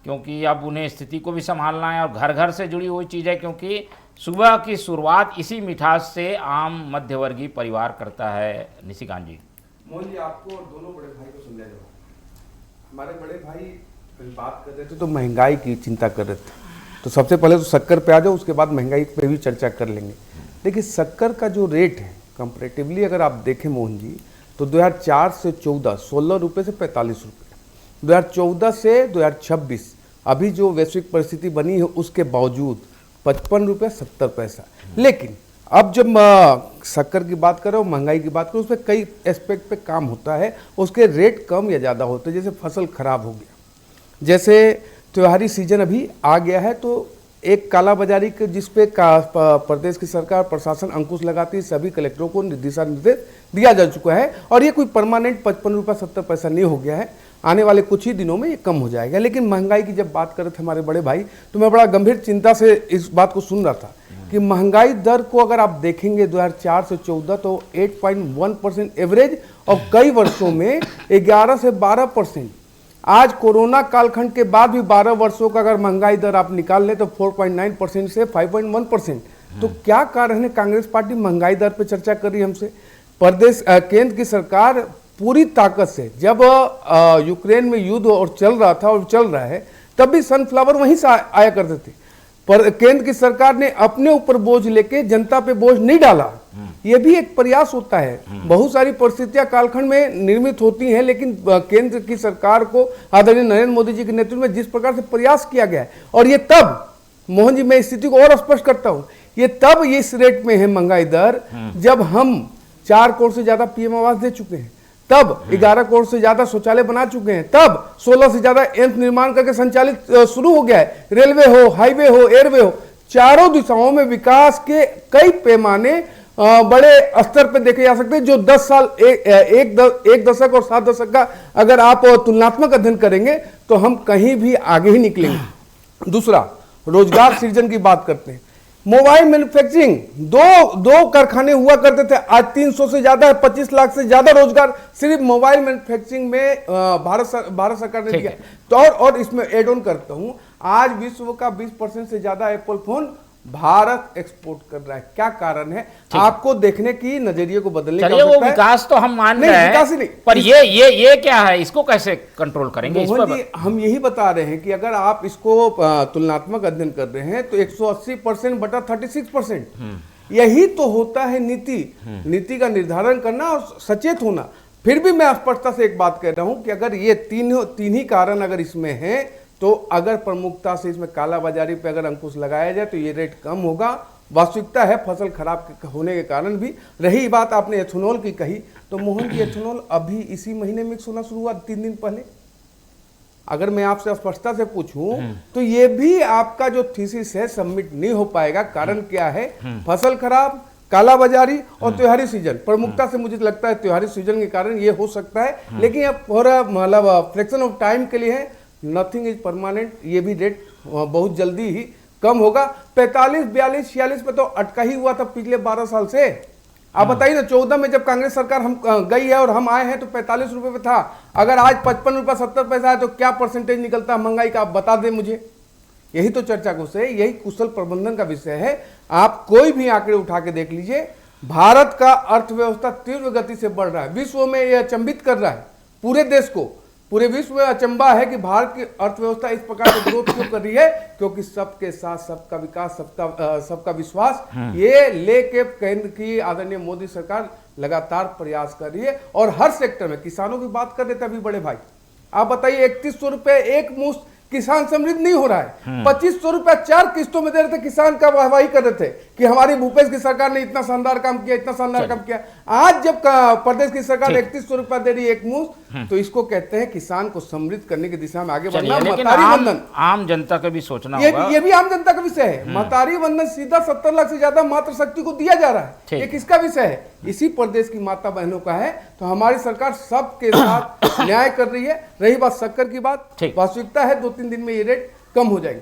क्योंकि अब उन्हें स्थिति को भी संभालना है और घर घर से जुड़ी हुई चीज़ है, क्योंकि सुबह की शुरुआत इसी मिठास से आम मध्यवर्गीय परिवार करता है। निशिकांत जी। मोहन जी, आपको और दोनों बड़े भाई को समझा जाओ। हमारे बड़े भाई बात कर रहे थे तो महंगाई की चिंता कर रहे थे, तो सबसे पहले तो शक्कर पे आ जाओ, उसके बाद महंगाई पे भी चर्चा कर लेंगे। देखिए, शक्कर का जो रेट है कंपैरेटिवली अगर आप देखें मोहन जी, तो 2004 से 14 16 रुपये से 45 रुपये, 2014 से 2026 अभी जो वैश्विक परिस्थिति बनी है उसके बावजूद 55 रुपये 70 पैसा। लेकिन अब जब शक्कर की बात करें और महंगाई की बात करें, उसमें कई एस्पेक्ट पे काम होता है, उसके रेट कम या ज़्यादा होते हैं। जैसे फसल खराब हो गया, जैसे त्योहारी सीजन अभी आ गया है, तो एक कालाबाजारी के जिस पे प्रदेश की सरकार प्रशासन अंकुश लगाती है, सभी कलेक्टरों को दिशा निर्देश दिया जा चुका है और ये कोई परमानेंट 55 रुपये 70 पैसा नहीं हो गया है। आने वाले कुछ ही दिनों में ये कम हो जाएगा। लेकिन महंगाई की जब बात कर रहे थे हमारे बड़े भाई, तो मैं बड़ा गंभीर चिंता से इस बात को सुन रहा था कि महंगाई दर को अगर आप देखेंगे 2004 से 14 तो 8.1% एवरेज और कई वर्षों में 11 से 12%। आज कोरोना कालखंड के बाद भी 12 वर्षों का अगर महंगाई दर आप निकाल लें तो 4.9% से 5.1%। तो क्या कारण है कांग्रेस पार्टी महंगाई दर पर चर्चा कर रही है हमसे? प्रदेश केंद्र की सरकार पूरी ताकत से, जब यूक्रेन में युद्ध और चल रहा था और चल रहा है, तब भी सनफ्लावर वहीं से आया करते थे। पर केंद्र की सरकार ने अपने ऊपर बोझ लेके जनता पे बोझ नहीं डाला। ये भी एक प्रयास होता है। बहुत सारी परिस्थितियां कालखंड में निर्मित होती हैं, लेकिन केंद्र की सरकार को आदरणीय नरेंद्र मोदी जी के नेतृत्व में जिस प्रकार से प्रयास किया गया है, और ये तब मोहन जी, मैं इस स्थिति को और स्पष्ट करता हूं, ये तब इस रेट में है महंगाई दर जब हम 4 करोड़ से ज्यादा पीएम आवास दे चुके हैं, तब 11 करोड़ से ज्यादा शौचालय बना चुके हैं, तब 16 से ज्यादा एम्स निर्माण करके संचालित शुरू हो गया है। रेलवे हो, हाईवे हो, एयरवे हो, चारों दिशाओं में विकास के कई पैमाने बड़े स्तर पर देखे जा सकते हैं, जो 10 साल एक दशक और 7 दशक का अगर आप तुलनात्मक अध्ययन करेंगे तो हम कहीं भी आगे ही निकलेंगे। दूसरा, रोजगार सृजन की बात करते हैं। मोबाइल मैन्युफैक्चरिंग, दो कारखाने हुआ करते थे, आज 300 से ज्यादा है, 25 लाख से ज्यादा रोजगार सिर्फ मोबाइल मैन्युफैक्चरिंग में भारत सरकार ने दिया। तो और इसमें एड ऑन करता हूं, आज विश्व का 20% से ज्यादा एप्पल फोन भारत एक्सपोर्ट कर रहा है। क्या कारण है? आपको देखने की नजरिए को बदलने का। चलिए, वो विकास तो हम मान रहे हैं, पर ये क्या है, इसको कैसे कंट्रोल करेंगे? इस पर हम यही बता रहे हैं कि अगर आप इसको तुलनात्मक अध्ययन कर रहे हैं तो 180% बटा 36%। यही तो होता है नीति का निर्धारण करना और सचेत होना। फिर भी मैं स्पष्टता से एक बात कह रहा हूं कि अगर ये तीन ही कारण अगर इसमें हैं, तो अगर प्रमुखता से इसमें कालाबाजारी पे अगर अंकुश लगाया जाए तो ये रेट कम होगा। वास्तविकता है फसल खराब होने के कारण भी। रही बात आपने एथेनॉल की कही, तो मोहन जी, एथेनॉल अभी इसी महीने मिक्स होना शुरू हुआ 3 दिन पहले। अगर मैं आपसे स्पष्टता से पूछूं तो ये भी आपका जो थीसिस है सबमिट नहीं हो पाएगा। कारण क्या है? फसल खराब, कालाबाजारी और त्योहारी सीजन। प्रमुखता से मुझे लगता है त्योहारी सीजन के कारण ये हो सकता है, लेकिन अब पूरा मतलब फ्रैक्शन ऑफ टाइम के लिए है। Nothing is permanent. ये भी रेट बहुत जल्दी ही कम होगा। 45, 42, 46 पे तो अटका ही हुआ था पिछले 12 साल से। आप बताइए ना, 14 में जब कांग्रेस सरकार हम गई है और हम आए हैं तो 45 रुपए पे था। अगर आज 55 रुपये 70 पैसा है तो क्या परसेंटेज निकलता है महंगाई का? आप बता दें मुझे। यही तो चर्चा का विषय है, यही कुशल प्रबंधन का विषय है। आप कोई भी आंकड़े उठा के देख लीजिए, भारत का अर्थव्यवस्था तीव्र गति से बढ़ रहा है। विश्व में यह अचंभित कर रहा है पूरे देश को। पूरे विश्व में अचंबा है कि भारत की अर्थव्यवस्था इस प्रकार से ग्रोथ क्यों कर रही है, क्योंकि सबके साथ सबका विकास, सबका विश्वास, ये लेके केंद्र की आदरणीय मोदी सरकार लगातार प्रयास कर रही है। और हर सेक्टर में, किसानों की बात कर रहे थे अभी बड़े भाई, आप बताइए 3100 रुपए एक मुश्त किसान समृद्ध नहीं हो रहा है। 2500 रुपया 4 किस्तों में दे रहे थे। किसान का वाहवाही कर रहे थे कि हमारी भूपेश की सरकार ने इतना शानदार काम किया, इतना शानदार काम किया। आज जब प्रदेश की सरकार 3100 रुपया दे रही है एक मुश्त, तो इसको कहते हैं किसान को समृद्ध करने की दिशा में आगे बढ़ना। महतारी वंदन आम जनता का भी सोचना होगा। ये भी आम जनता का विषय है। महतारी वंदन सीधा 70 लाख से ज्यादा मातृशक्ति को दिया जा रहा है। ये किसका विषय है? इसी प्रदेश की माता बहनों का है। तो हमारी सरकार सबके साथ न्याय कर रही है। रही बात शक्कर की बात, वास्तविकता है 2-3 दिन में ये रेट कम हो जाएगी।